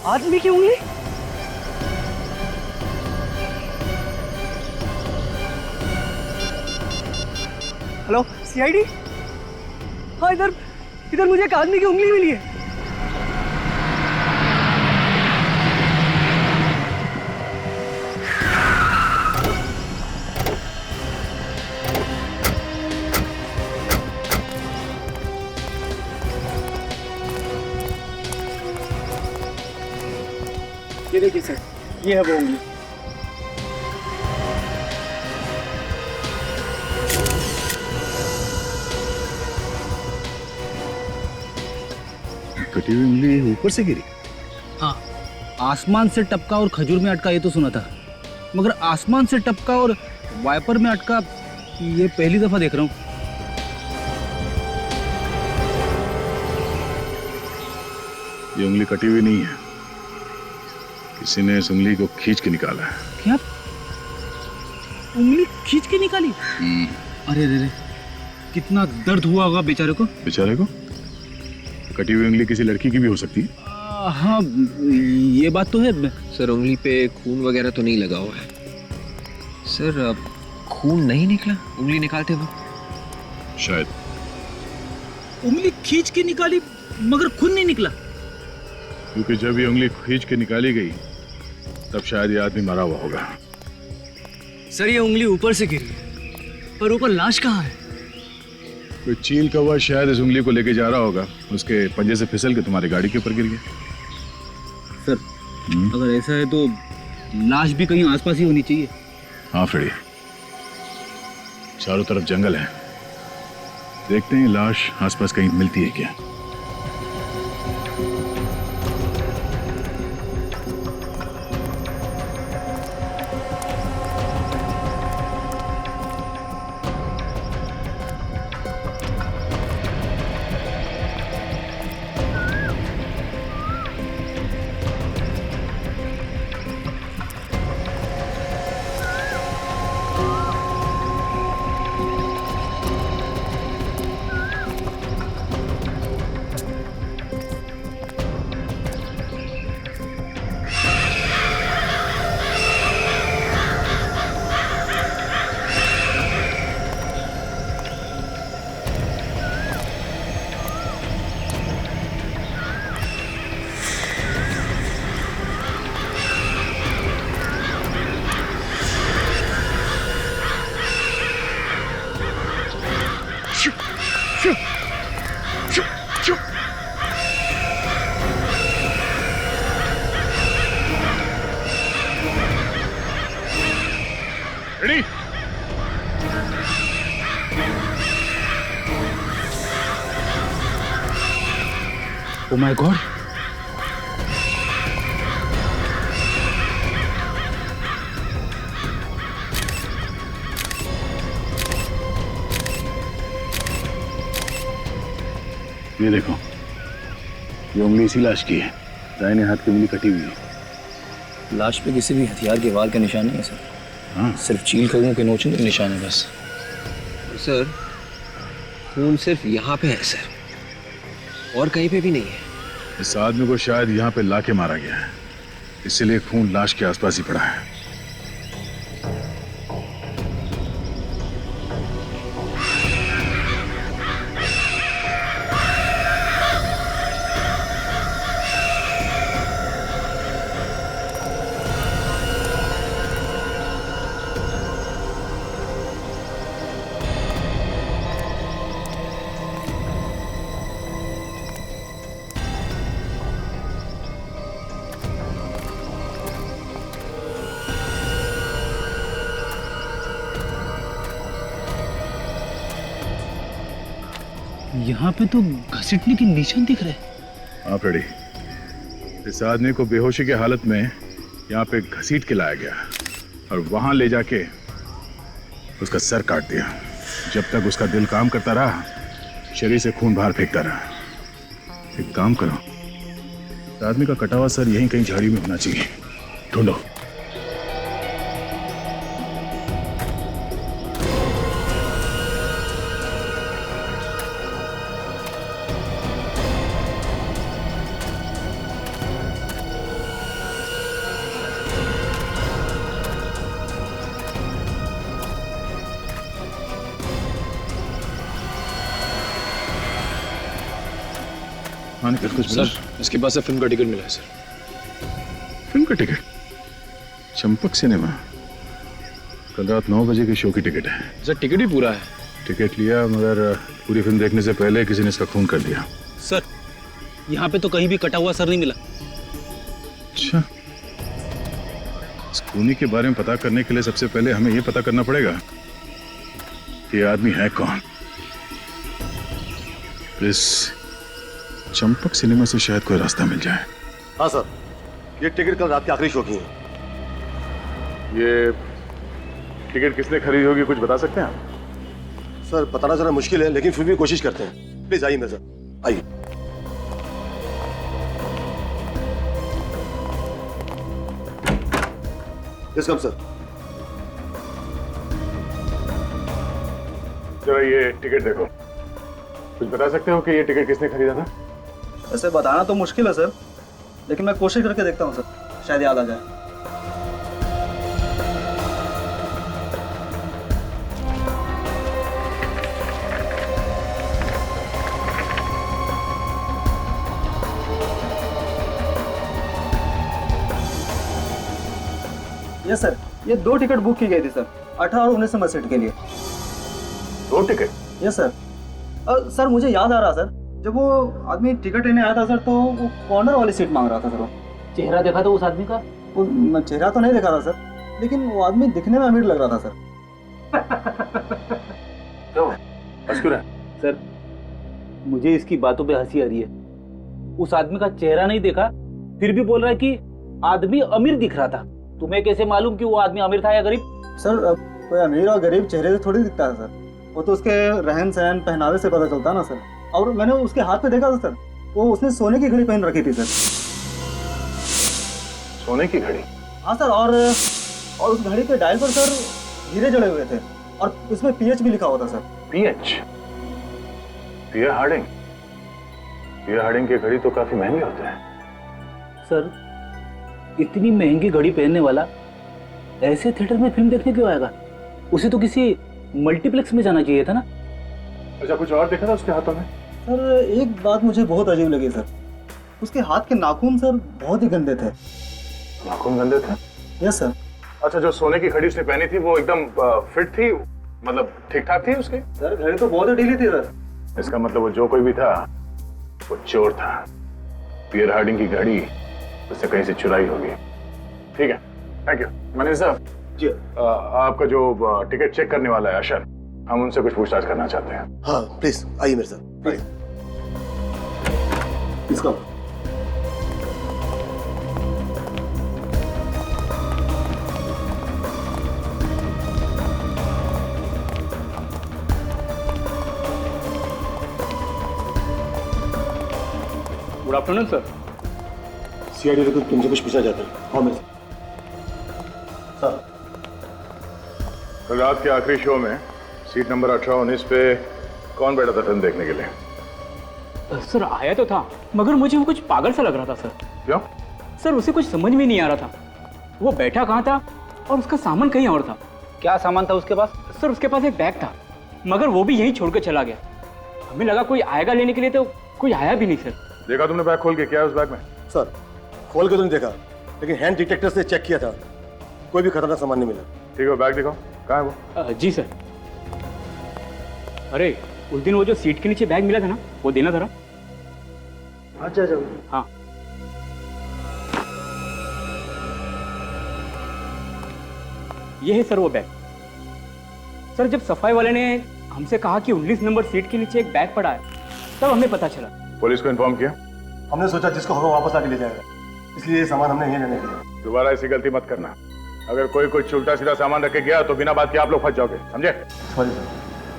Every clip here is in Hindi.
आदमी की उंगली? Hello CID? हाँ, इधर इधर मुझे एक आदमी की उंगली मिली है। ये देखिए सर, ये है वो उंगली। कटी हुई उंगली ऊपर से गिरी? हाँ, आसमान से टपका और खजूर में अटका ये तो सुना था, मगर आसमान से टपका और वाइपर में अटका ये पहली दफा देख रहा हूँ। ये उंगली कटी हुई नहीं है, किसी ने इस उंगली को खींच के निकाला है। क्या? उंगली खींच के निकाली? अरे अरे अरे, कितना दर्द हुआ होगा बेचारे को। बेचारे को? कटी हुई उंगली किसी लड़की की भी हो सकती है। हाँ, ये बात तो है। सर उंगली पे खून वगैरह तो नहीं लगा हुआ है। सर खून नहीं निकला उंगली निकालते वक्त? शायद। उंगली खींच के निकाली मगर खून नहीं निकला? क्योंकि जब ये उंगली खींच के निकाली गई तब शायद ये आदमी मरा हुआ होगा। सर ये उंगली ऊपर से गिरी है, पर ऊपर लाश कहाँ है? कोई चील का हुआ शायद इस उंगली को लेके जा रहा होगा, उसके पंजे से फिसल के तुम्हारी गाड़ी के ऊपर गिर गया। सर अगर ऐसा है तो लाश भी कहीं आसपास ही होनी चाहिए। हाँ फ्रेडी, चारों तरफ जंगल है, देखते हैं लाश आसपास कहीं मिलती है क्या। रेडी? ओ माय गॉड, ये देखो, ये उंगली इसी लाश की है, दाहिने हाथ की उंगली कटी हुई है। लाश पे किसी भी हथियार के वार का निशान नहीं है सर। हाँ, सिर्फ चील कौओं के नोचने के निशान है बस। सर खून सिर्फ यहाँ पे है सर, और कहीं पे भी नहीं है। इस आदमी को शायद यहाँ पे लाके मारा गया है, इसीलिए खून लाश के आसपास ही पड़ा है। यहाँ पे तो घसीटने के निशान दिख रहे हैं। हाँ फ्रेडी, इस आदमी को बेहोशी की हालत में यहाँ पे घसीट के लाया गया और वहां ले जाके उसका सर काट दिया। जब तक उसका दिल काम करता रहा, शरीर से खून बाहर फेंकता रहा। एक काम करो, इस आदमी का कटा हुआ सर यहीं कहीं झाड़ी में होना चाहिए, ढूंढो। हाँ निकल कुछ सर इसके पास से फिल्म का टिकट मिला है सर। फिल्म का टिकट? चंपक सिनेमा? कल रात 9 बजे के शो की टिकट है। सर टिकट ही पूरा है। टिकट लिया मगर पूरी फिल्म देखने से पहले किसी ने इसका खून कर दिया। सर यहाँ पे तो कहीं भी कटा हुआ सर नहीं मिला। अच्छा, इस खूनी के बारे में पता करने के लिए सबसे पहले हमें यह पता करना पड़ेगा कि ये आदमी है कौन। इस चंपक सिनेमा से शायद कोई रास्ता मिल जाए। हाँ सर, ये टिकट कल रात के आखिरी शो की है। ये टिकट किसने खरीदी होगी कुछ बता सकते हैं आप? सर बताना जरा मुश्किल है, लेकिन फिर भी कोशिश करते हैं। प्लीज आइए मेरे साथ, आइए। Yes come sir. जरा ये टिकट देखो, कुछ बता सकते हो कि ये टिकट किसने खरीदा था? ऐसे बताना तो मुश्किल है सर, लेकिन मैं कोशिश करके देखता हूँ सर, शायद याद आ जाए। यस सर, ये 2 टिकट बुक की गई थी सर, 18 और 19 नंबर सीट के लिए। 2 टिकट? Yes sir. सर मुझे याद आ रहा सर, जब वो आदमी टिकट लेने आया था सर, तो वो कॉर्नर वाली सीट मांग रहा था सर। वो चेहरा देखा था उस आदमी का? वो चेहरा तो नहीं देखा था सर, लेकिन वो आदमी दिखने में अमीर लग रहा था सर। सर मुझे इसकी बातों पे हंसी आ रही है। उस आदमी का चेहरा नहीं देखा, फिर भी बोल रहा है कि आदमी अमीर दिख रहा था। तुम्हें कैसे मालूम कि वो आदमी अमीर था या गरीब? सर कोई अमीर और गरीब चेहरे से थोड़ी दिखता है सर, वो तो उसके रहन सहन पहनावे से पता चलता है ना सर। और मैंने उसके हाथ पे देखा था सर, वो उसने सोने की घड़ी पहन रखी थी सर। सोने की घड़ी? हाँ सर, और उस घड़ी के डायल पर सर हीरे जड़े हुए थे, और उसमें PH भी लिखा हुआ था सर। PH? पियर हार्डिंग? पियर हार्डिंग की घड़ी तो काफी महंगे होते हैं। सर इतनी महंगी घड़ी पहनने वाला ऐसे थिएटर में फिल्म देखने क्यों आएगा? उसे तो किसी मल्टीप्लेक्स में जाना चाहिए था ना। अच्छा, कुछ और देखा था उसके हाथों में? सर एक बात मुझे बहुत अजीब लगी सर, उसके हाथ के नाखून सर बहुत ही गंदे थे। नाखून गंदे थे? Yes sir. अच्छा, जो सोने की घड़ी उसने पहनी थी वो एकदम फिट थी, मतलब ठीक ठाक थी उसकी? सर घड़ी तो बहुत ही ढीली थी सर। इसका मतलब वो जो कोई भी था वो चोर था। पियर हार्डिंग की घड़ी उससे कहीं से चुराई होगी। ठीक है, थैंक यू। मैनेजर साहब जी। आपका जो टिकट चेक करने वाला है अशर, हम उनसे कुछ पूछताछ करना चाहते हैं। हाँ प्लीज आइए मेरे साथ, प्लीज। इसका गुड आफ्टरनून सर। CID को तुमसे कुछ पूछना चाहते हैं। हाँ मेरे साथ। सर कल रात के आखिरी शो में सीट नंबर 18-19 पे कौन बैठा था फिल्म देखने के लिए? सर आया तो था, मगर मुझे वो कुछ पागल सा लग रहा था सर। क्यों? सर उसे कुछ समझ में नहीं आ रहा था, वो बैठा कहाँ था और उसका सामान कहीं और था। क्या सामान था उसके पास? सर उसके पास एक बैग था, मगर वो भी यहीं छोड़ कर चला गया। हमें लगा कोई आएगा लेने के लिए, तो कोई आया भी नहीं सर। देखा तुमने बैग खोल के? क्या है उस बैग में? सर खोल के तो नहीं देखा, लेकिन हैंड डिटेक्टर से चेक किया था, कोई भी खतरनाक सामान नहीं मिला। ठीक है, बैग दिखाओ, कहाँ है वो? जी सर। अरे उस दिन वो जो सीट के नीचे बैग मिला था ना, वो देना जरा। अच्छा अच्छा। हाँ ये है सर वो बैग। सर जब सफाई वाले ने हमसे कहा कि 19 नंबर सीट के नीचे एक बैग पड़ा है, तब हमें पता चला। पुलिस को इन्फॉर्म किया? हमने सोचा जिसको हमें वापस आके ले जाएगा, इसलिए ये सामान हमने यहीं रहने दिया। दोबारा ऐसी गलती मत करना। अगर कोई कुछ उल्टा सीधा सामान रख के गया तो बिना बात के आप लोग फंस जाओगे, समझे? सॉरी सर,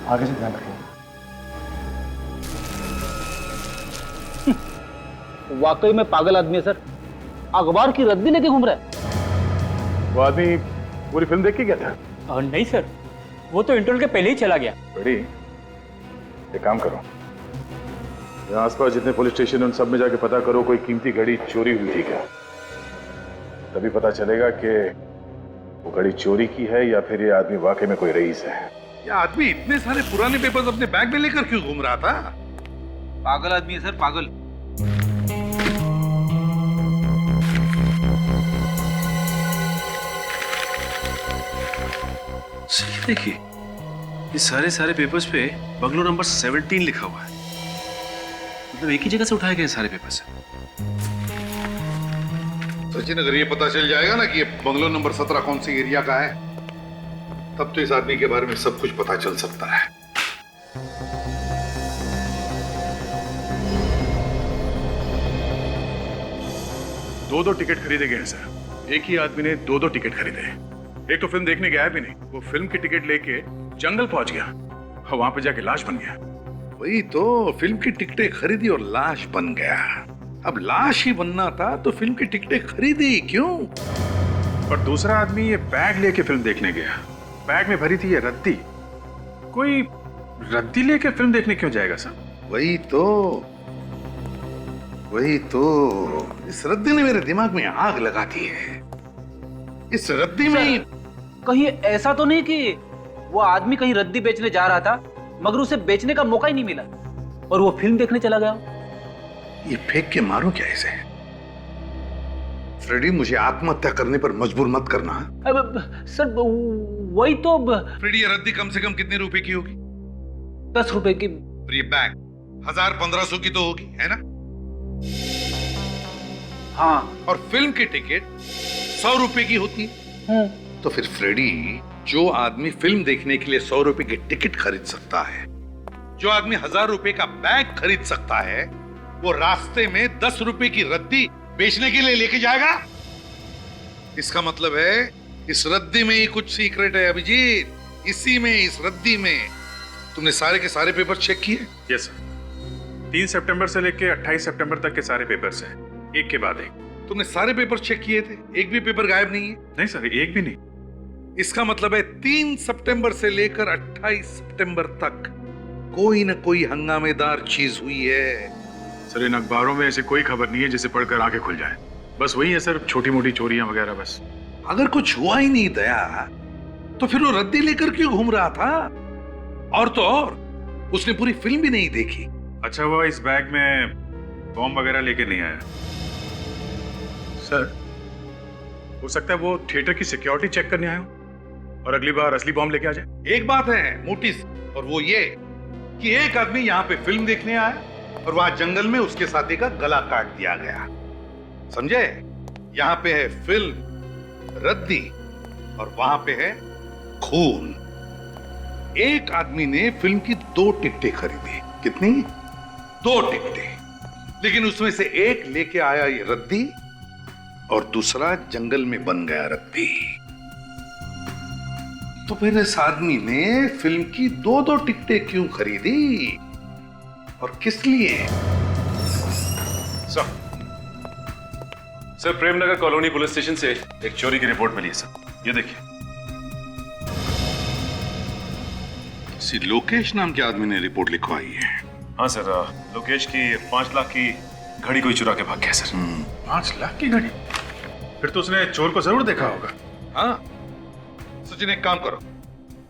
आगे से ध्यान रखेंगे। वाकई में पागल आदमी है सर, अखबार की रद्दी लेके घूम रहा है। वो आदमी पूरी फिल्म देख के गया था? नहीं सर, वो तो इंटरवल के पहले ही चला गया। बड़ी एक काम करो, यहाँ आसपास जितने पुलिस स्टेशन उन सब में जाके पता करो कोई कीमती घड़ी चोरी हुई थी क्या। तभी पता चलेगा कि वो घड़ी चोरी की है या फिर ये आदमी वाकई में कोई रईस है। ये आदमी इतने सारे पुराने पेपर्स अपने बैग में लेकर क्यों घूम रहा था? पागल आदमी है सर, पागल। सर ये देखिए, ये सारे पेपर्स पे बंगलो नंबर 17 लिखा हुआ है। मतलब एक ही जगह से उठाए गए सारे पेपर्स। सचिन, अगर ये पता चल जाएगा ना कि ये बंगलो नंबर 17 कौन सी एरिया का है, तब तो इस आदमी के बारे में सब कुछ पता चल सकता है। दो टिकट खरीदे गए हैं सर। एक ही आदमी ने दो टिकट खरीदे। एक तो फिल्म देखने गया भी नहीं, वो फिल्म की टिकट लेके जंगल पहुंच गया और वहां पे जाके लाश बन गया। वही तो, फिल्म की टिकटें खरीदी और लाश बन गया। अब लाश ही बनना था तो फिल्म की टिकटें खरीदी क्यों? और दूसरा आदमी ये बैग लेके फिल्म देखने गया। बैग में भरी थी ये रद्दी। कोई रद्दी लेके फिल्म देखने क्यों जाएगा सर? वही तो इस रद्दी ने मेरे दिमाग में आग लगा दी है। इस रद्दी में कहीं ऐसा तो नहीं कि वो आदमी कहीं रद्दी बेचने जा रहा था मगर उसे बेचने का मौका ही नहीं मिला और वो फिल्म देखने चला गया? ये फेंक के मारूं क्या इसे? फ्रेडी, मुझे आत्महत्या करने पर मजबूर मत करना। अब सर वही तो। फ्रेडी, ये रद्दी कम से कम कितने रुपए की होगी? 10 रुपए की। और ये बैग 1000-1500 की तो होगी, है ना? हाँ। और फिल्म की टिकट 100 रुपए की होती है। तो फिर फ्रेडी, जो आदमी फिल्म देखने के लिए 100 रुपए की टिकट खरीद सकता है, जो आदमी 1000 रुपए का बैग खरीद सकता है, वो रास्ते में 10 रुपए की रद्दी बेचने के लिए लेके जाएगा? इसका मतलब है इस रद्दी में ही कुछ सीक्रेट है अभिजीत। इसी में, इस रद्दी में। तुमने सारे के सारे पेपर चेक किए? Yes sir. 3 सितंबर से लेके 28 सितंबर तक के सारे पेपर्स हैं, एक के बाद एक। तुमने सारे पेपर चेक किए थे? एक भी पेपर गायब नहीं है? नहीं सर, एक भी नहीं। इसका मतलब है 3 सितंबर से लेकर 28 सितंबर तक कोई न कोई हंगामेदार चीज हुई है। सर, इन अखबारों में ऐसी कोई खबर नहीं है जिसे पढ़कर आंखें खुल जाए। बस वही है सर, छोटी मोटी चोरियां वगैरह बस। अगर कुछ हुआ ही नहीं दया, तो फिर वो रद्दी लेकर क्यों घूम रहा था? और तो और, उसने पूरी फिल्म भी नहीं देखी। अच्छा हुआ इस बैग में बॉम्ब वगैरह लेके नहीं आया। सर, हो सकता है वो थिएटर की सिक्योरिटी चेक करने आया हो और अगली बार असली बॉम्ब लेके आ जाए। एक बात है मोटी, और वो ये कि एक आदमी यहाँ पे फिल्म देखने आया और वहां जंगल में उसके साथी का गला काट दिया गया। समझे? यहाँ पे है फिल्म, रद्दी, और वहां पे है खून। एक आदमी ने फिल्म की 2 टिकटें खरीदी। कितनी? 2 टिकटें। लेकिन उसमें से एक लेके आया ये रद्दी और दूसरा जंगल में बन गया रद्दी। तो फिर इस आदमी ने फिल्म की 2 टिकटें क्यों खरीदी और किस लिए? Sir, Premnagar colony police station से एक चोरी की रिपोर्ट मिली है सर। ये देखिए। किसी लोकेश नाम के आदमी ने रिपोर्ट लिखवाई है। हाँ सर, लोकेश की 5 लाख की घड़ी कोई चुरा के भाग गया सर। 5 लाख की घड़ी? फिर तो उसने चोर को जरूर देखा होगा। हाँ सचिन, एक काम करो,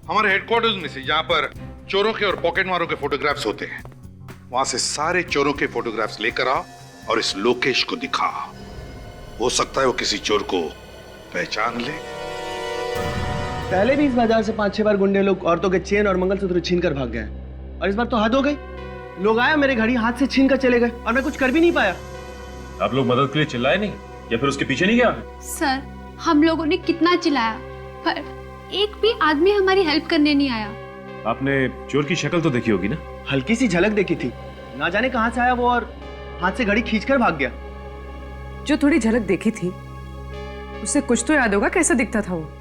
हमारे हेडक्वार्टर्स में से जहां पर चोरों के और पॉकेट मारों के फोटोग्राफ्स होते हैं, वहां से सारे चोरों के फोटोग्राफ्स लेकर आओ और इस लोकेश को दिखाओ। हो सकता है वो किसी चोर को पहचान ले। पहले भी इस बाजार से 5-6 बार गुंडे लोग औरतों के चेन और मंगलसूत्र छीन कर भाग गए, और इस बार तो हद हो गई। लोग आया, मेरे घड़ी हाथ से छीन कर चले गए और मैं कुछ कर भी नहीं पाया। आप लोग मदद के लिए चिल्लाए नहीं या फिर उसके पीछे नहीं गया? सर, हम लोगों ने कितना चिल्लाया पर एक भी आदमी हमारी हेल्प करने नहीं आया। आपने चोर की शक्ल तो देखी होगी ना? हल्की सी झलक देखी थी, ना जाने कहां से आया वो और हाथ से घड़ी खींचकर भाग गया। जो थोड़ी झलक देखी थी उससे कुछ तो याद होगा कैसा दिखता था वो।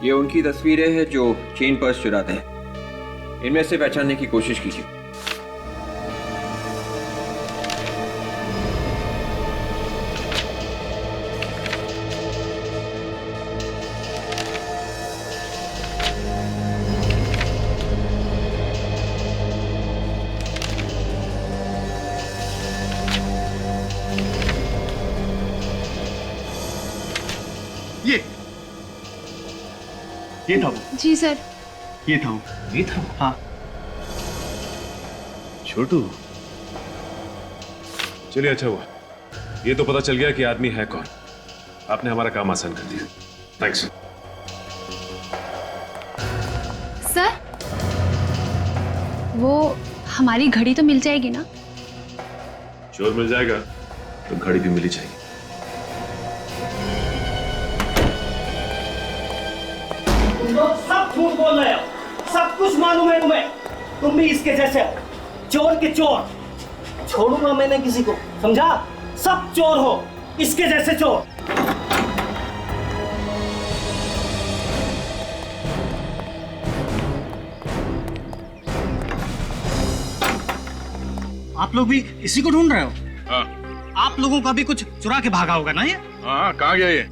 ये उनकी तस्वीरें हैं जो चेन पर्स चुराते हैं। इनमें से पहचानने की कोशिश कीजिए। ये था वो। जी सर। ये था वो। ये था? हाँ। छोटू, चलिए अच्छा हुआ, ये तो पता चल गया कि आदमी है कौन। आपने हमारा काम आसान कर दिया। थैंक्स। सर, वो हमारी घड़ी तो मिल जाएगी ना? चोर मिल जाएगा तो घड़ी भी मिली जाएगी। तुम लोग सब झूठ बोल रहे हो, सब कुछ मालूम है तुम्हें। तुम भी इसके जैसे हो, चोर के चोर। छोड़ूंगा मैंने किसी को, समझा? सब चोर हो, इसके जैसे चोर। आप लोग भी इसी को ढूंढ रहे हो? हाँ। आप लोगों का भी कुछ चुरा के भागा होगा ना ये? हाँ, कहाँ गया ये?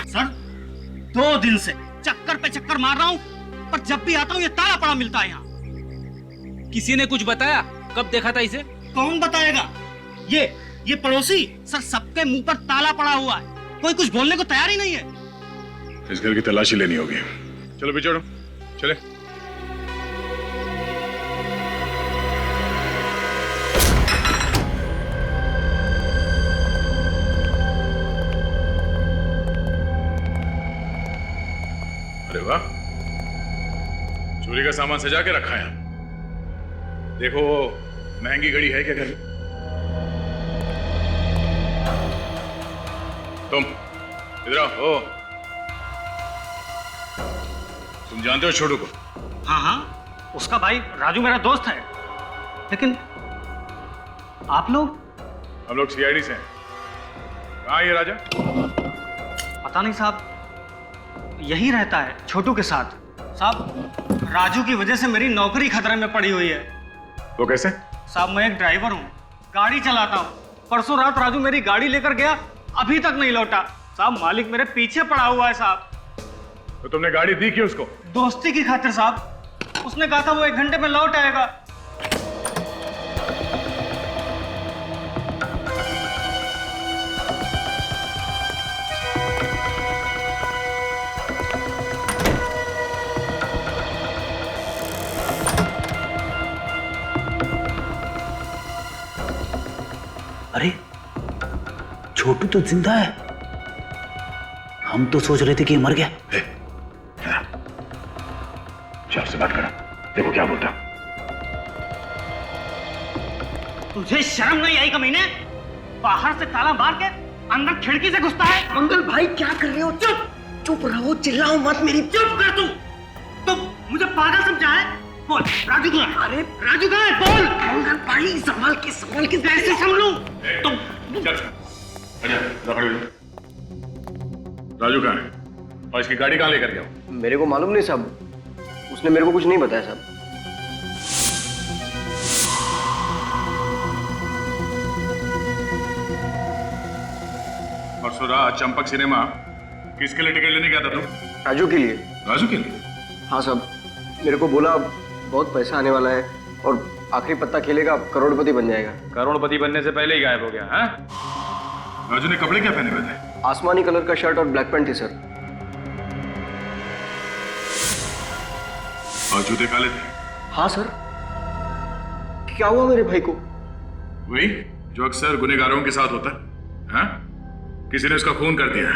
सर, 2 दिन से चक्कर पे चक्कर मार रहा हूँ, पर जब भी आता हूँ ये ताला पड़ा मिलता है यहाँ। किसी ने कुछ बताया? कब देखा था इसे? कौन बताएगा? ये पड़ोसी। सर, सबके मुंह पर ताला पड़ा हुआ है, कोई कुछ बोलने को तैयार ही नहीं है। इस घर की तलाशी लेनी होगी। चलो बिछोड़ो, चले। अरे वाह, चोरी का सामान सजा के रखा है। देखो, महंगी घड़ी है क्या घर में? तुम इधर आओ। तुम जानते हो छोटू को? हाँ, उसका भाई राजू मेरा दोस्त है। लेकिन आप लोग? हम लोग सीआईडी से हैं। कहाँ है ये राजा? पता नहीं साहब, यही रहता है छोटू के साथ। साहब, राजू की वजह से मेरी नौकरी खतरे में पड़ी हुई है। वो कैसे? साहब, मैं एक ड्राइवर हूँ, गाड़ी चलाता हूँ। परसों रात राजू मेरी गाड़ी लेकर गया, अभी तक नहीं लौटा। साहब, मालिक मेरे पीछे पड़ा हुआ है साहब। तो तुमने गाड़ी दी क्यों उसको? दोस्ती की खातिर साहब। उसने कहा था वो 1 घंटे में लौट आएगा। अरे, छोटू तो जिंदा है। हम तो सोच रहे थे कि ये मर गया। चार से बात करो, देखो क्या बोलता। तुझे शर्म नहीं आई कमीने? बाहर से ताला मार के अंदर खिड़की से घुसता है। मंगल भाई, क्या कर रहे हो? चुप रहो, चिल्लाओ मत। मेरी चुप कर तू। तुम मुझे पागल समझा है? बोल, राजू कहाँ है? अरे राजू कहाँ है? बोल। मंगल भाई, संभाल के कैसे संभलूं? तुम राजू कहाँ है? और इसकी गाड़ी कहाँ लेकर गया? मेरे को मालूम नहीं साहब, उसने मेरे को कुछ नहीं बताया साहब। परसों रात चंपक सिनेमा किसके लिए टिकट लेने गया था तुम? राजू के लिए। राजू के लिए? हाँ साहब, मेरे को बोला बहुत पैसा आने वाला है और आखिरी पत्ता खेलेगा, करोड़पति बन जाएगा। करोड़पति बनने से पहले ही गायब हो गया। हाँ, राजू ने कपड़े क्या पहने हुए थे? आसमानी कलर का शर्ट और ब्लैक पैंट थी सर। और जूते काले थे? हाँ सर। क्या हुआ मेरे भाई को? वही जो अक्सर गुनहगारों के साथ होता है। हाँ? किसी ने उसका खून कर दिया।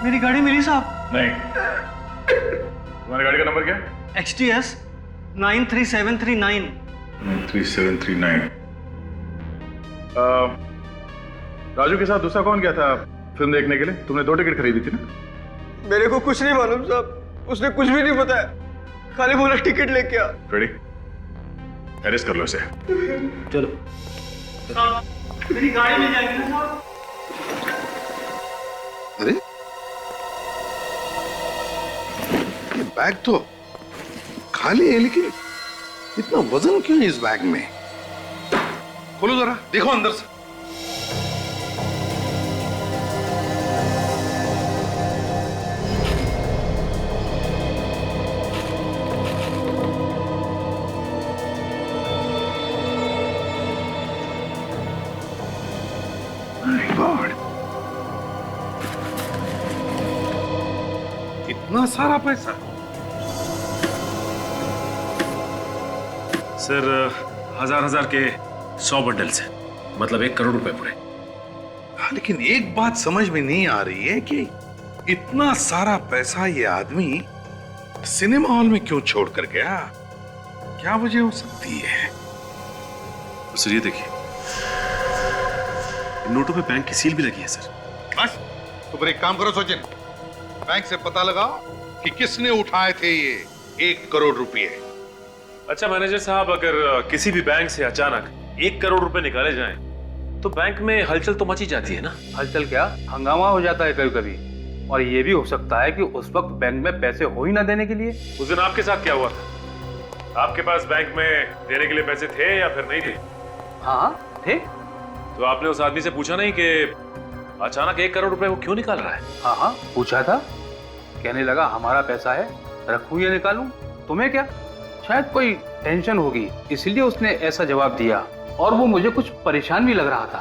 मेरी गाड़ी मिली साहब? नहीं। तुम्हारी गाड़ी का नंबर क्या? XTS 93739। 93739। राजू के साथ दूसरा कौन गया था फिल्म देखने के लिए? तुमने 2 टिकट खरीदी थी ना? मेरे को कुछ नहीं मालूम साहब, उसने कुछ भी नहीं बताया, खाली बोला टिकट लेके आ। रेडी? अरेस्ट कर लो इसे। चलो। मेरी गाड़ी मिल जाएगी ना साहब? अरे, ये बैग तो खाली है, लेकिन इतना वजन क्यों है इस बैग में? खोलो जरा, देखो अंदर से। इतना सारा पैसा? सर, हजार के 100 बंडल्स हैं, मतलब 1 करोड़ रुपए पूरे। लेकिन एक बात समझ में नहीं आ रही है कि इतना सारा पैसा ये आदमी सिनेमा हॉल में क्यों छोड़ कर गया? क्या वजह हो सकती है? तो सर ये देखिए, इन नोटों पे बैंक की सील भी लगी है सर। बस तो फिर एक काम करो सचिन, बैंक से पता लगाओ कि किसने उठाए थे ये 1 करोड़ रुपए। अच्छा मैनेजर साहब, अगर किसी भी बैंक से अचानक 1 करोड़ रुपए निकाले जाएं, तो बैंक में हलचल तो मची जाती है ना? हलचल क्या, हंगामा हो जाता है कभी कभी। और ये भी हो सकता है कि उस वक्त बैंक में पैसे हो ही ना देने के लिए। उस दिन आपके साथ क्या हुआ था? आपके पास बैंक में देने के लिए पैसे थे या फिर नहीं थे? हाँ थे। तो आपने उस आदमी से पूछा नहीं कि अचानक 1 करोड़ रुपए वो क्यों निकाल रहा है? हाँ पूछा था। कहने लगा हमारा पैसा है, रखूं या निकालूं, तुम्हें क्या? शायद कोई टेंशन होगी इसलिए उसने ऐसा जवाब दिया, और वो मुझे कुछ परेशान भी लग रहा था।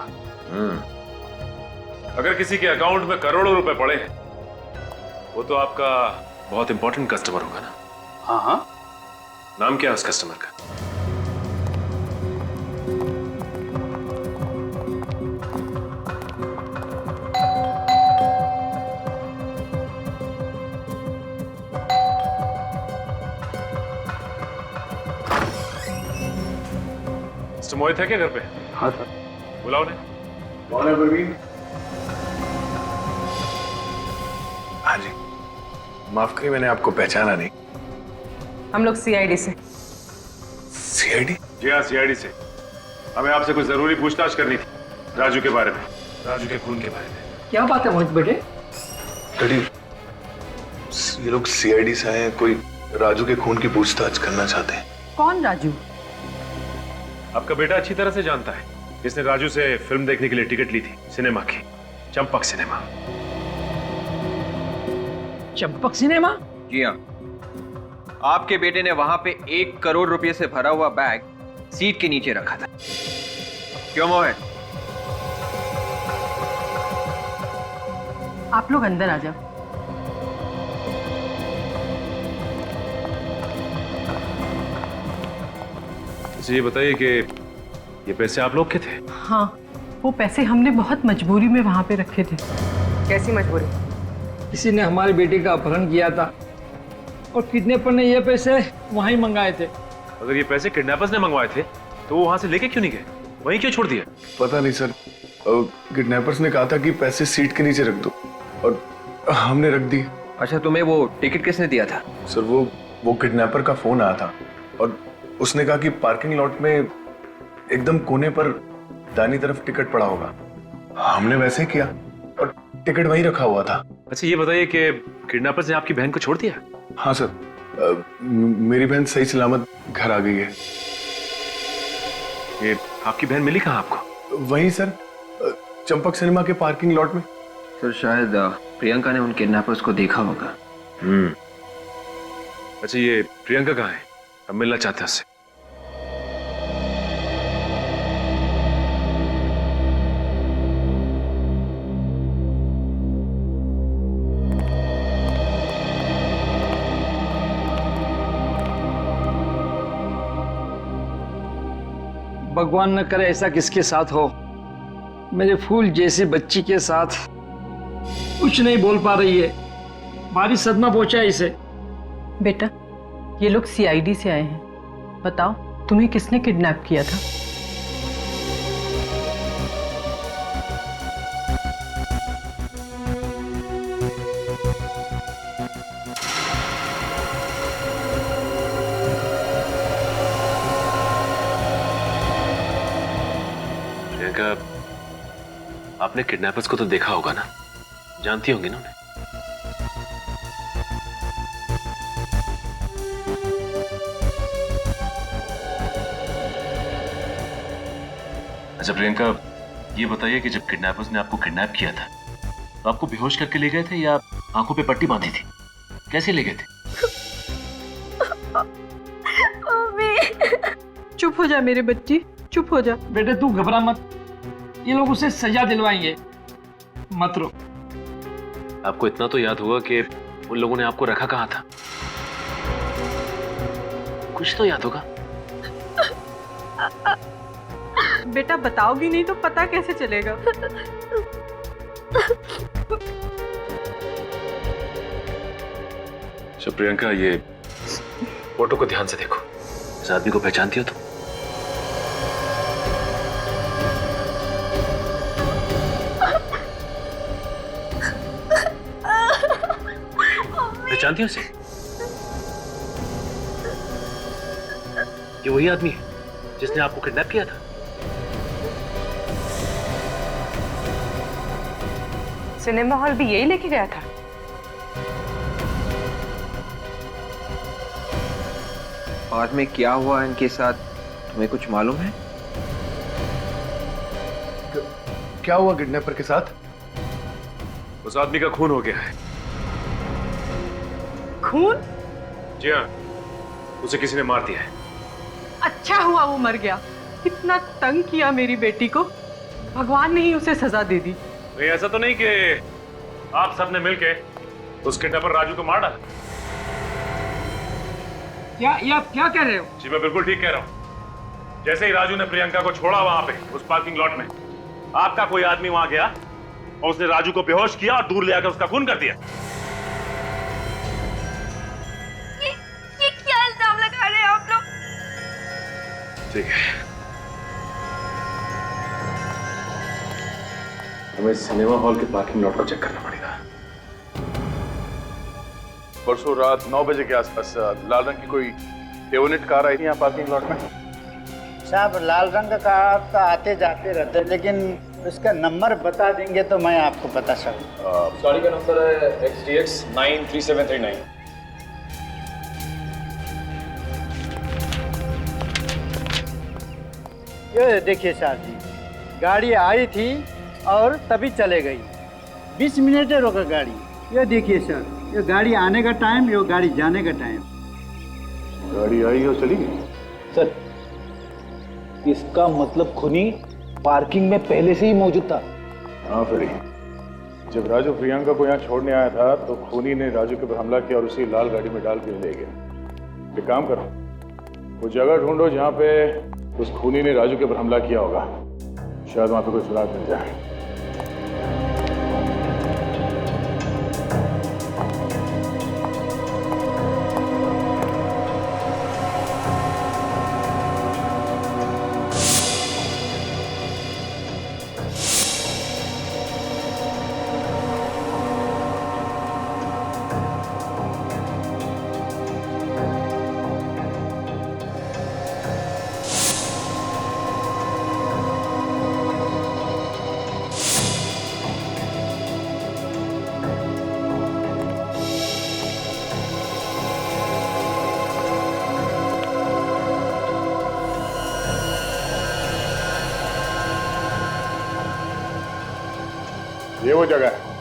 अगर किसी के अकाउंट में करोड़ों रुपए पड़े हैं, वो तो आपका बहुत इंपॉर्टेंट कस्टमर होगा ना? हाँ। नाम क्या है उस कस्टमर का? मिस्टर मोहित है क्या घर पे? हाँ सर। बुलाओ ने। कौन है प्रवीण? हाँ जी, माफ करिए मैंने आपको पहचाना नहीं। हम लोग सीआईडी से। सीआईडी? जी हाँ, सीआईडी से। हमें आपसे कुछ जरूरी पूछताछ करनी थी, राजू के बारे में, राजू के खून के बारे में। क्या बात है मोहित बेटे? डैडी, ये लोग सीआईडी से आए हैं, कोई राजू के खून की पूछताछ करना चाहते हैं। कौन राजू? आपका बेटा अच्छी तरह से जानता है, इसने राजू से फिल्म देखने के लिए टिकट ली थी, सिनेमा की, चंपक सिनेमा। चंपक सिनेमा? जी हाँ, आपके बेटे ने वहां पे 1 करोड़ रुपए से भरा हुआ बैग सीट के नीचे रखा था। क्यों मोहित? आप लोग अंदर आ जाओ। ये बताइए कि ये पैसे आप लोग के थे? हाँ, वो पैसे हमने बहुत मजबूरी में वहां पे रखे थे। कैसी मजबूरी? किसी ने हमारे बेटे का अपहरण किया था और किडनैपर ने ये पैसे वहीं मंगाए थे। अगर ये पैसे किडनैपर्स ने मंगवाए थे तो वो वहां से लेके क्यों नहीं गए, वहीं क्यों छोड़ दिए? पता नहीं सर, किडनैपर्स ने कहा था कि पैसे सीट के नीचे रख दो और हमने रख दिए। अच्छा, तुम्हें वो टिकट किसने दिया था? सर वो किडनैपर का फोन आया था और उसने कहा कि पार्किंग लॉट में एकदम कोने पर दाहिनी तरफ टिकट पड़ा होगा। हमने वैसे ही किया और टिकट वहीं रखा हुआ था। अच्छा ये बताइए कि किडनैपर्स ने आपकी बहन को छोड़ दिया? हाँ सर, मेरी बहन सही सलामत घर आ गई है। ये आपकी बहन मिली कहाँ आपको? वहीं सर, चंपक सिनेमा के पार्किंग लॉट में। सर शायद प्रियंका ने उन किडनैपर्स को देखा होगा। अच्छा ये प्रियंका कहाँ है? हम मिलना चाहते हैं उससे। भगवान न करे ऐसा किसके साथ हो। मेरे फूल जैसी बच्ची के साथ कुछ नहीं बोल पा रही है, भारी सदमा पहुंचा है इसे। बेटा, ये लोग सीआईडी से आए हैं, बताओ तुम्हें किसने किडनैप किया था? प्रियंका, आपने किडनैपर्स को तो देखा होगा ना, जानती होंगी ना उन्हें? अच्छा प्रियंका, ये बताइए कि जब किडनैपर्स ने आपको किडनैप किया था तो आपको बेहोश करके ले गए थे या आंखों पे पट्टी बांधी थी? कैसे ले गए थे? चुप हो जा मेरे बच्ची, चुप हो जा। बेटे तू घबरा मत, ये लोग उसे सजा दिलवाएंगे, मत रो। आपको इतना तो याद होगा कि उन लोगों ने आपको रखा कहाँ था? कुछ तो याद होगा। बेटा बताओगी नहीं तो पता कैसे चलेगा? अच्छा प्रियंका, ये फोटो को ध्यान से देखो। इस आदमी को पहचानती हो तुम? पहचानती हो इसे? ये वही आदमी है जिसने आपको किडनैप किया था। सिनेमा हॉल भी यही लेके गया था। बाद में क्या हुआ इनके साथ, तुम्हें कुछ मालूम है? क्या हुआ किडनैपर के साथ? उस आदमी का खून हो गया है। खून? जी हाँ, उसे किसी ने मार दिया है। अच्छा हुआ वो मर गया। कितना तंग किया मेरी बेटी को, भगवान ने ही उसे सजा दे दी। नहीं, ऐसा तो नहीं कि आप सबने मिलके उस किडनैपर राजू को मार डाला? क्या ये आप क्या कह रहे हो? जी मैं बिल्कुल ठीक कह रहा हूँ। जैसे ही राजू ने प्रियंका को छोड़ा वहां पे उस पार्किंग लॉट में, आपका कोई आदमी वहां गया और उसने राजू को बेहोश किया और दूर ले आकर उसका खून कर दिया। ये क्या इल्जाम लगा रहे हैं आप लोग? ठीक है, हमें सिनेमा हॉल के पार्किंग लॉट को चेक करना पड़ेगा। परसों रात 9 बजे के आसपास लाल रंग की कोई डेवोनेट कार आई थी यहाँ पार्किंग लॉट में। साहब लाल रंग का कार तो आते जाते रहते, लेकिन उसका नंबर बता देंगे तो मैं आपको बता सकूँ। गाड़ी का नंबर है XDX 93739। ये देखिए साहब जी, गाड़ी आई थी और तभी चले गई। 20 मिनट रोका गाड़ी। ये देखिए सर, ये गाड़ी आने का टाइम, ये गाड़ी जाने का टाइम। गाड़ी आई और चली गई। सर इसका मतलब खूनी पार्किंग में पहले से ही मौजूद था। हाँ फिर जब राजू प्रियंका को यहाँ छोड़ने आया था तो खूनी ने राजू के ऊपर हमला किया और उसी लाल गाड़ी में डाल के ले गया। एक काम करो, वो जगह ढूंढो जहाँ पे उस खूनी ने राजू के ऊपर हमला किया होगा। शायद वहाँ पे कोई सुराग मिल जाए। ये वो जगह है।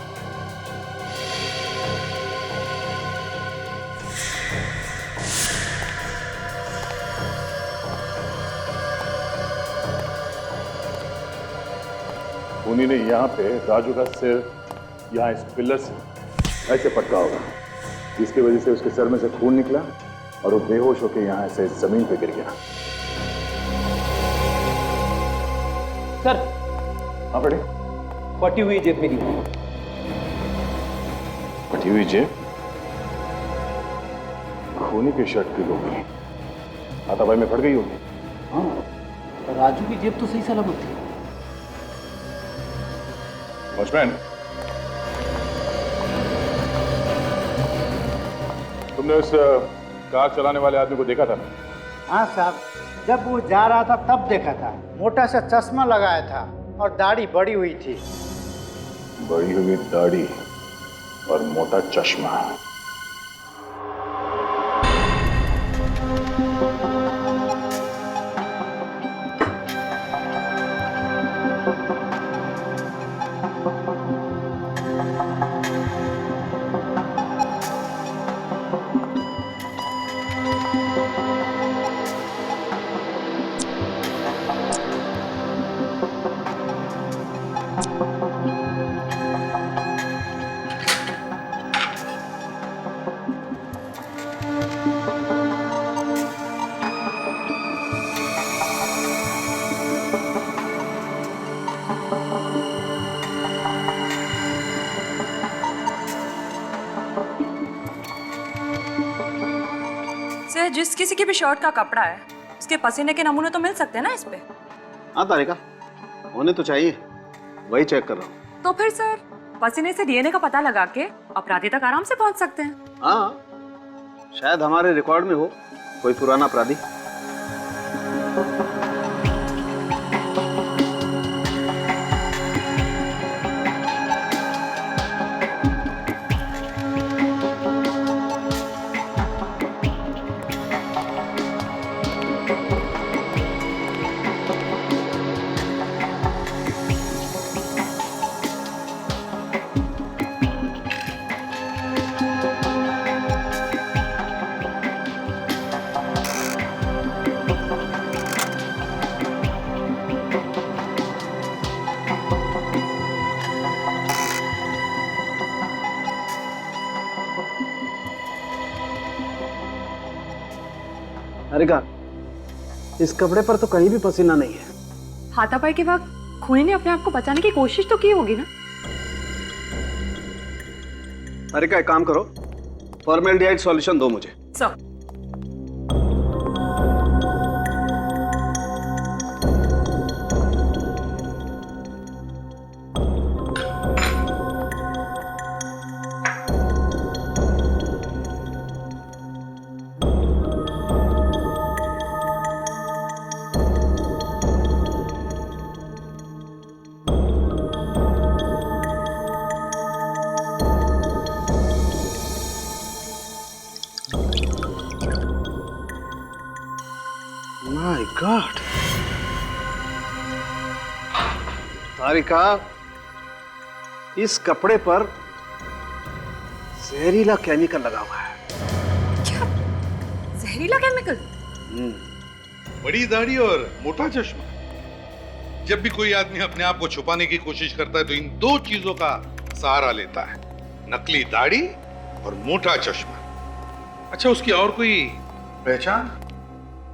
खूनी ने यहाँ पे राजू का सिर यहाँ इस पिलर से ऐसे पटका होगा, जिसकी वजह से उसके सर में से खून निकला और वो बेहोश होकर यहाँ से जमीन पे गिर गया। सर हाँ बड़े, फटी हुई जेब मेरी। फटी हुई जेब? खूनी की शर्ट की होगी, हाथापाई में फट गई होगी। हाँ, राजू की जेब तो सही सलामत थी। वॉचमैन, तुमने उस कार चलाने वाले आदमी को देखा था ना? हाँ साहब, जब वो जा रहा था तब देखा था। मोटा सा चश्मा लगाया था और दाढ़ी बड़ी हुई थी। बड़ी हुई दाढ़ी और मोटा चश्मा। जिस किसी की भी शर्ट का कपड़ा है उसके पसीने के नमूने तो मिल सकते हैं ना इस पे? हाँ तारिका, होने तो चाहिए, वही चेक कर रहा हूँ। तो फिर सर पसीने से डीएनए का पता लगा के अपराधी तक आराम से पहुंच सकते हैं। हाँ, शायद हमारे रिकॉर्ड में हो कोई पुराना अपराधी। तारिका, इस कपड़े पर तो कहीं भी पसीना नहीं है। हाथापाई के वक्त खूनी ने अपने आप को बचाने की कोशिश तो की होगी ना? तारिका, एक काम करो, फॉर्मेल्डिहाइड सॉल्यूशन दो मुझे। सर माय गॉड, तारिका, इस कपड़े पर जहरीला केमिकल लगा हुआ है। क्या जहरीला केमिकल? बड़ी दाढ़ी और मोटा चश्मा। जब भी कोई आदमी अपने आप को छुपाने की कोशिश करता है तो इन दो चीजों का सहारा लेता है, नकली दाढ़ी और मोटा चश्मा। अच्छा, उसकी और कोई पहचान?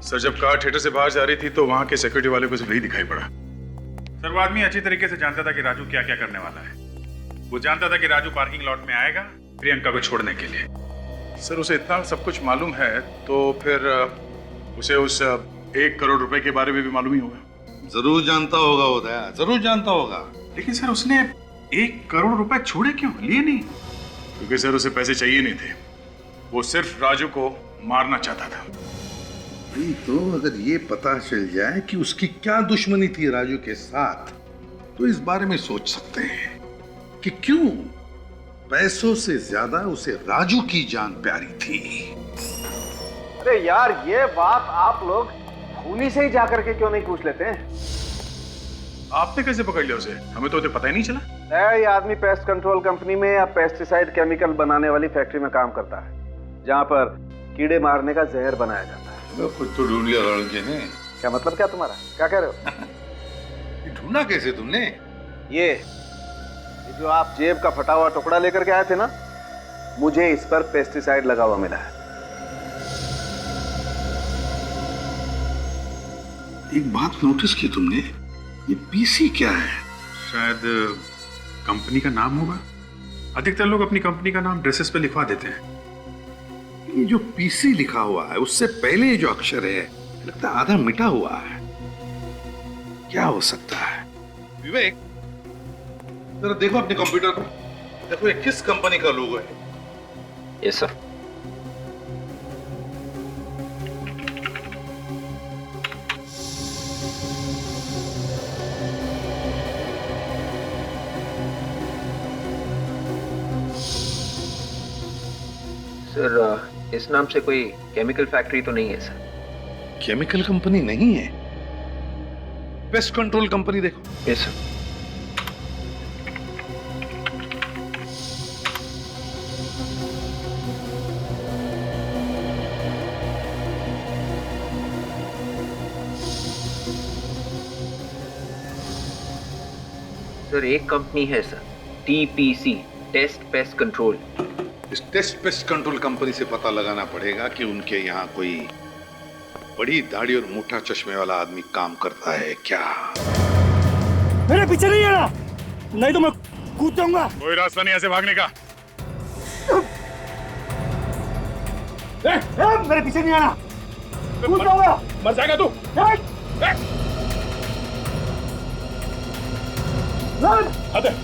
सर, जब कार थिएटर से बाहर जा रही थी तो वहां के सिक्योरिटी वाले को सिर्फ यही दिखाई पड़ा। सर, वो आदमी अच्छी तरीके से जानता था कि राजू क्या क्या करने वाला है। वो जानता था कि राजू पार्किंग लॉट में आएगा प्रियंका को छोड़ने के लिए। सर, उसे इतना सब कुछ मालूम है तो फिर उसे उस 1 करोड़ रुपए के बारे में भी मालूम ही होगा। जरूर जानता होगा वो दया, जरूर जानता होगा। लेकिन सर, उसने 1 करोड़ रुपए छोड़े क्यों, लिए नहीं? क्योंकि सर उसे पैसे चाहिए नहीं थे, वो सिर्फ राजू को मारना चाहता था। तो अगर ये पता चल जाए कि उसकी क्या दुश्मनी थी राजू के साथ, तो इस बारे में सोच सकते हैं कि क्यों पैसों से ज्यादा उसे राजू की जान प्यारी थी। अरे यार, ये बात आप लोग खूनी से ही जाकर के क्यों नहीं पूछ लेते हैं? आपने कैसे पकड़ लिया उसे? हमें तो पता ही नहीं चला। ये आदमी पेस्ट कंट्रोल कंपनी में या पेस्टिसाइड केमिकल बनाने वाली फैक्ट्री में काम करता है, जहाँ पर कीड़े मारने का जहर बनाया जाता है। खुद तो ढूंढ लिया लड़के ने। क्या मतलब क्या तुम्हारा? क्या कह रहे हो? ढूंढा कैसे तुमने? ये जो आप जेब का फटा हुआ टुकड़ा लेकर के आए थे ना, मुझे इस पर पेस्टिसाइड लगा हुआ मिला है। एक बात नोटिस की तुमने, ये पीसी क्या है? शायद कंपनी का नाम होगा। अधिकतर लोग अपनी कंपनी का नाम ड्रेसेस पे लिखवा देते हैं। ये जो पीसी लिखा हुआ है उससे पहले जो अक्षर है लगता है आधा मिटा हुआ है। क्या हो सकता है? विवेक, जरा देखो अपने कंप्यूटर पर, देखो ये किस कंपनी का लोगो है। Yes sir. सर, इस नाम से कोई केमिकल फैक्ट्री तो नहीं है सर? केमिकल कंपनी नहीं है, पेस्ट कंट्रोल कंपनी देखो। Yes sir. सर, एक कंपनी है sir, TPC, test pest control. इस टेस्ट पेस्ट कंट्रोल कंपनी से पता लगाना पड़ेगा कि उनके यहाँ कोई बड़ी दाढ़ी और मोटा चश्मे वाला आदमी काम करता है क्या। मेरे पीछे नहीं आना, नहीं तो मैं कूद जाऊंगा। कोई रास्ता नहीं ऐसे भागने का। मेरे पीछे नहीं आना। कूद जाऊंगा। मर जाएगा तू। अरे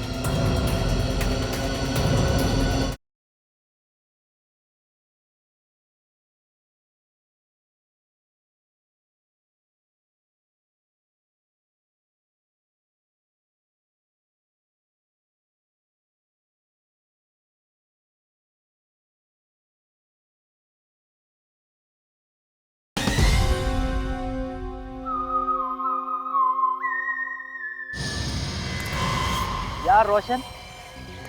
यार रोशन,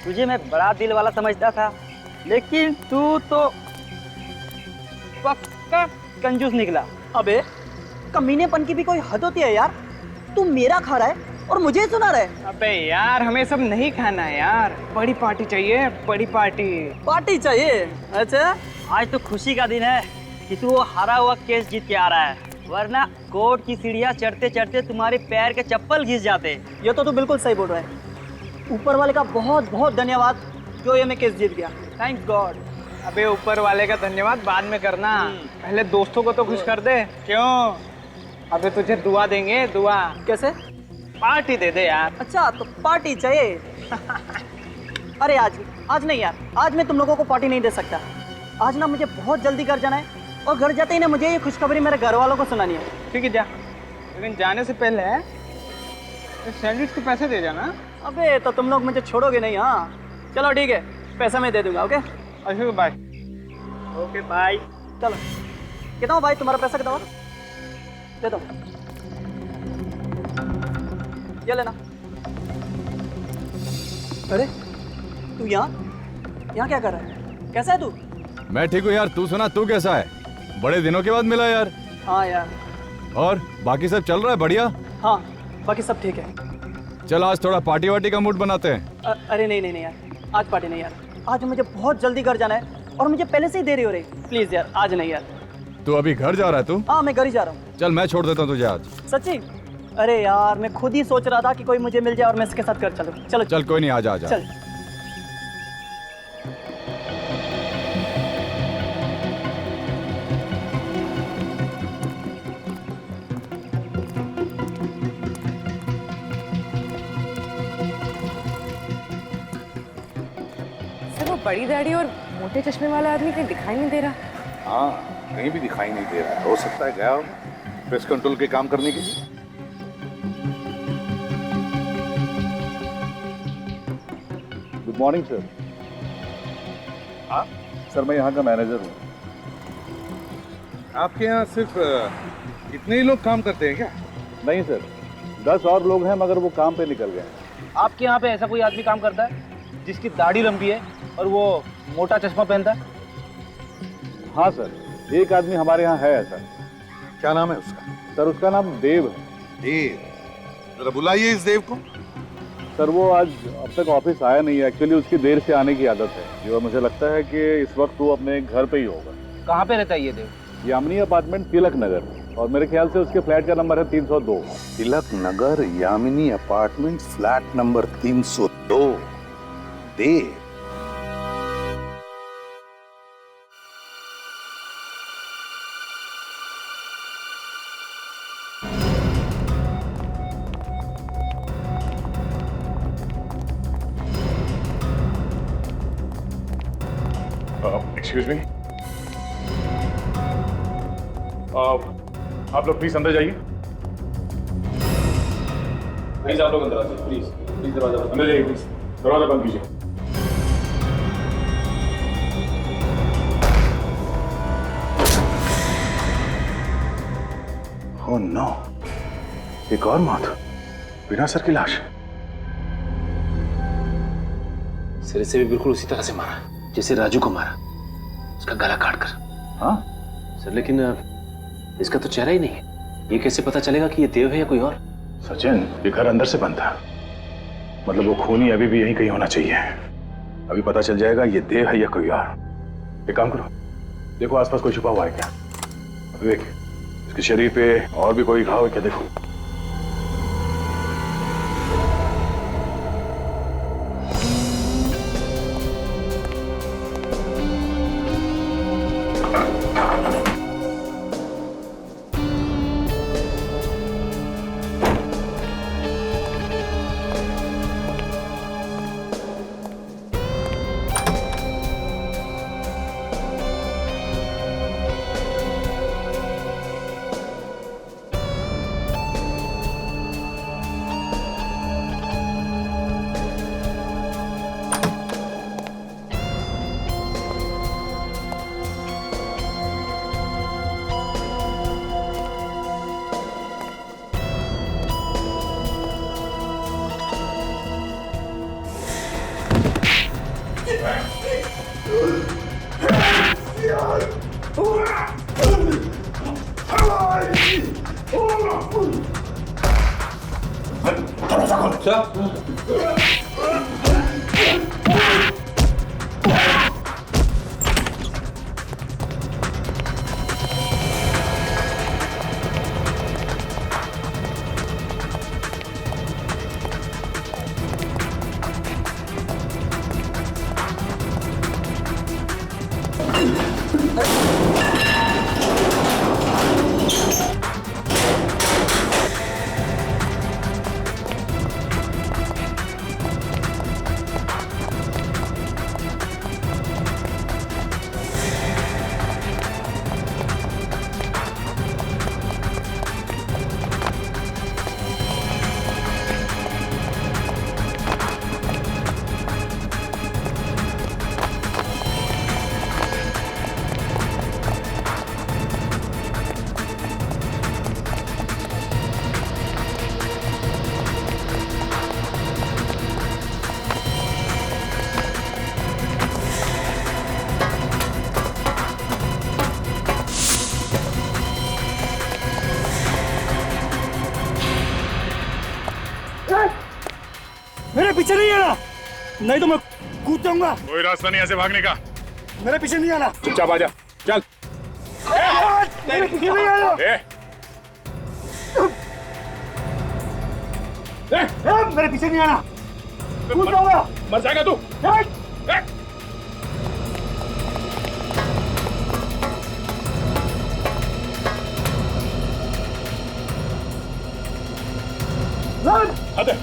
तुझे मैं बड़ा दिल वाला समझता था, लेकिन तू तो पक्का कंजूस निकला। अबे कमीनेपन की भी कोई हद होती है यार। तू मेरा खा रहा है और मुझे सुना रहा है। अबे यार हमें सब नहीं खाना है यार, बड़ी पार्टी चाहिए, बड़ी पार्टी। पार्टी चाहिए? अच्छा, आज तो खुशी का दिन है कि तू वो हारा हुआ केस जीत के आ रहा है, वरना कोर्ट की सीढ़ियाँ चढ़ते चढ़ते तुम्हारे पैर के चप्पल घिस जाते। ये तो तू बिल्कुल सही बोल रहा है। ऊपर वाले का बहुत बहुत धन्यवाद जो ये मैं केस जीत गया। Thanks God. अबे ऊपर वाले का धन्यवाद बाद में करना, पहले दोस्तों को तो खुश कर दे। क्यों? अबे तुझे दुआ देंगे, दुआ। कैसे? पार्टी दे दे यार। अच्छा तो पार्टी चाहिए। अरे आज नहीं यार, आज मैं तुम लोगों को पार्टी नहीं दे सकता। आज ना मुझे बहुत जल्दी घर जाना है और घर जाते ही ना मुझे ये खुशखबरी मेरे घर वालों को सुनानी है। ठीक है जा, लेकिन जाने से पहले सैंडविच के पैसे दे जाना। अबे तो तुम लोग मुझे छोड़ोगे नहीं। हाँ चलो ठीक है, पैसा मैं दे दूंगा। ओके अच्छा बाय। Okay bye. चलो कितना हो भाई तुम्हारा पैसा? कितना हो? दे दो, ये लेना। अरे तू यहाँ क्या कर रहा है? कैसा है तू? मैं ठीक हूँ यार, तू सुना, तू कैसा है? बड़े दिनों के बाद मिला यार। हाँ यार। और बाकी सब चल रहा है बढ़िया? हाँ बाकी सब ठीक है। चल आज थोड़ा पार्टी वार्टी का मूड बनाते हैं। अरे नहीं यार, आज पार्टी नहीं यार। आज मुझे बहुत जल्दी घर जाना है और मुझे पहले से ही देरी हो रही। प्लीज यार आज नहीं यार। तू अभी घर जा रहा है? तू? हाँ मैं घर ही जा रहा हूँ। चल मैं छोड़ देता हूँ तुझे आज। सच्ची? अरे यार मैं खुद ही सोच रहा था कि कोई मुझे मिल जाए और मैं इसके साथ घर चलूँ। चलो चल कोई नहीं, आ जा। चल। वो बड़ी दाढ़ी और मोटे चश्मे वाला आदमी कहीं दिखाई नहीं दे रहा। हाँ कहीं भी दिखाई नहीं दे रहा। हो सकता है गया हो प्रेस कंट्रोल के काम करने के लिए। Good morning sir. हाँ सर, मैं यहाँ का मैनेजर हूँ। आपके यहाँ सिर्फ इतने ही लोग काम करते हैं क्या? नहीं सर, 10 और लोग हैं मगर वो काम पे निकल गए हैं। आपके यहाँ पे ऐसा कोई आदमी काम करता है जिसकी दाढ़ी लंबी है और वो मोटा चश्मा पहनता है? हाँ सर, एक आदमी हमारे यहाँ है ऐसा। क्या नाम है उसका? सर उसका नाम देव है। देव? जरा बुलाइए इस देव को। सर वो आज अब तक ऑफिस आया नहीं है। एक्चुअली उसकी देर से आने की आदत है जो मुझे लगता है कि इस वक्त वो अपने घर पे ही होगा। कहाँ पे रहता है ये देव? यामिनी अपार्टमेंट, तिलक नगर, और मेरे ख्याल से उसके फ्लैट का नंबर है 302। Tilak Nagar, Yamini apartment, flat number 302। देव? एक्सक्यूज मी, आप लोग प्लीज अंदर जाइए। प्लीज आप लोग अंदर आइए। प्लीज दरवाजा अंदर जाइए। प्लीज दरवाजा बंद कीजिए। ओह नो, एक और मौत बिना सर की लाश। सिर से भी बिल्कुल उसी तरह से मारा जैसे राजू को मारा, उसका गला काट कर। हाँ सर, लेकिन इसका तो चेहरा ही नहीं है। ये कैसे पता चलेगा कि ये देव है या कोई और? सचिन, ये घर अंदर से बंद था, मतलब वो खूनी अभी भी यहीं कहीं होना चाहिए। अभी पता चल जाएगा ये देव है या कोई और। एक काम करो, देखो आसपास कोई छुपा हुआ है क्या। विवेक, इसके शरीर पे और भी कोई घाव है क्या? देखो। मेरे पीछे नहीं आना, नहीं तो मैं कूद जाऊंगा। कोई रास्ता नहीं ऐसे भागने का। मेरे पीछे नहीं आना। चुपचाप आ जा, चल। मेरे पीछे नहीं आना। मेरे पीछे नहीं आना, कूद जाऊंगा। मर जाएगा तू। अरे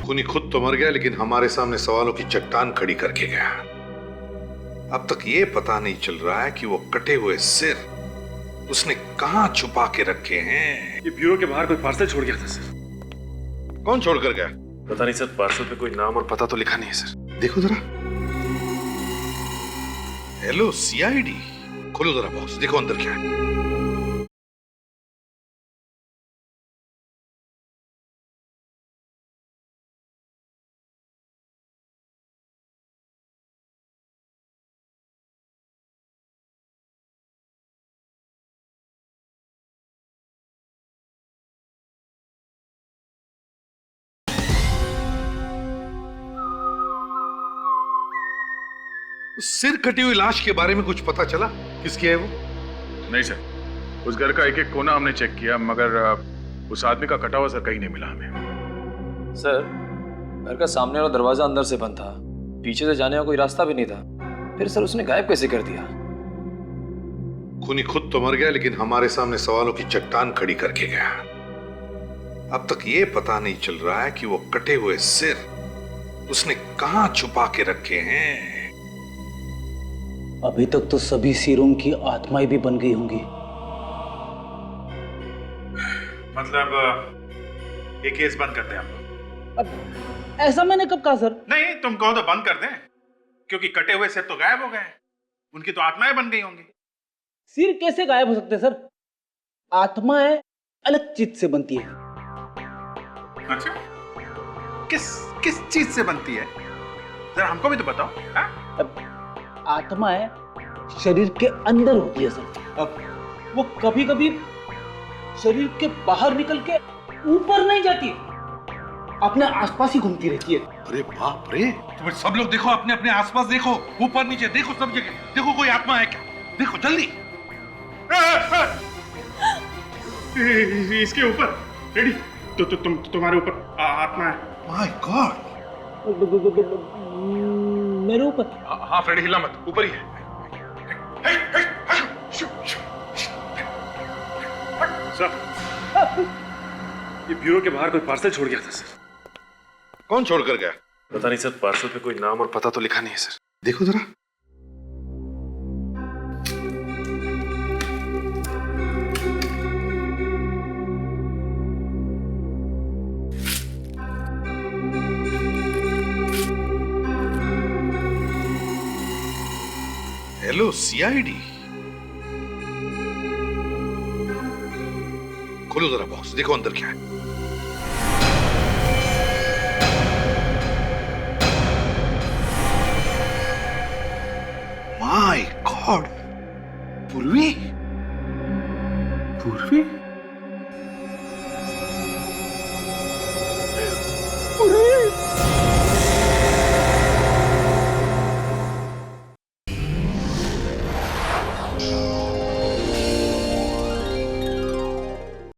खूनी खुद तो मर गया, लेकिन हमारे सामने सवालों की चट्टान खड़ी करके गया। अब तक ये पता नहीं चल रहा है कि वो कटे हुए सिर उसने कहां छुपा के रखे हैं। ये ब्यूरो के बाहर कोई पार्सल छोड़ गया था सर। कौन छोड़ कर गया? पता नहीं सर, पार्सल पे कोई नाम और पता तो लिखा नहीं है सर। देखो जरा। हेलो सीआईडी, खोलो जरा बॉक्स, देखो अंदर क्या है। उस सिर कटी हुई लाश के बारे में कुछ पता चला? किसकी है वो? नहीं सर, उस घर का एक एक कोना हमने चेक किया, मगर उस आदमी का कटा हुआ सर कहीं नहीं मिला हमें। सर, घर का सामने वाला दरवाजा अंदर से बंद था, पीछे से जाने का कोई रास्ता भी नहीं था। फिर सर उसने गायब कैसे कर दिया? खूनी खुद तो मर गया, लेकिन हमारे सामने सवालों की चट्टान खड़ी करके गया। अब तक ये पता नहीं चल रहा है कि वो कटे हुए सिर उसने कहां छुपा के रखे हैं। अभी तक तो सभी सिरों की आत्माएं भी बन गई होंगी। मतलब ये केस बंद करते हैं हम लोग। अब ऐसा मैंने कब कहा सर? नहीं, तुम कहो तो बंद कर दें, क्योंकि कटे हुए सिर तो गायब हो गए हैं, उनकी तो आत्माएं बन गई होंगी। सिर कैसे गायब हो सकते हैं सर? आत्माएं अलग चीज से बनती है। अच्छा, किस चीज से बनती है? जरा हमको भी तो बताओ। आत्माएं शरीर के अंदर होती है सर। अब वो कभी कभी शरीर के बाहर निकल के ऊपर नहीं जाती, अपने आसपास ही घूमती रहती है। अरे बाप रे, तुम सब लोग देखो, अपने अपने आसपास देखो, ऊपर नीचे देखो, सब जगह देखो, कोई आत्मा है क्या? देखो जल्दी। इसके ऊपर रेडी तो तुम्हारे ऊपर आत्मा है। माय गॉड, मेरे ऊपर? हाँ फ्रेडी, हिला मत, ऊपर ही है। सर, ये ब्यूरो के बाहर कोई पार्सल छोड़ गया था सर। कौन छोड़कर गया? पता नहीं सर, पार्सल पे कोई नाम और पता तो लिखा नहीं है सर। देखो जरा। हेलो सीआईडी, खोलो जरा बॉक्स, देखो अंदर क्या है। माय गॉड, पूर्वी। पूर्वी?